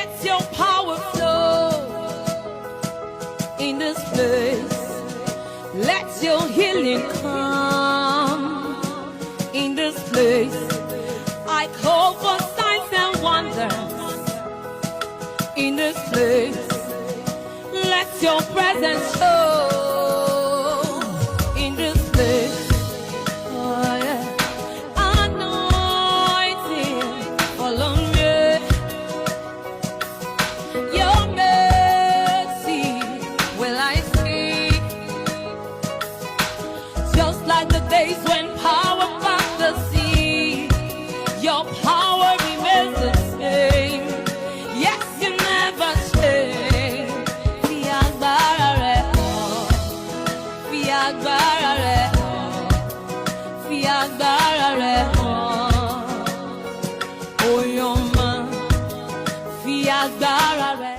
Let your power flow in this place. Let your healing come in this place. I call for signs and wonders in this place. Let your presence show in this place. Oh, yeah. Anointing, follow me. Your mercy will I see. Just like the days when power passed the sea, your power remains the same. Yes, you never change. Fi agbára rẹ̀ hàn, fi agbára rẹ̀ hàn, fi agbára rẹ̀ hàn. Oyoma, fi agbára rẹ̀.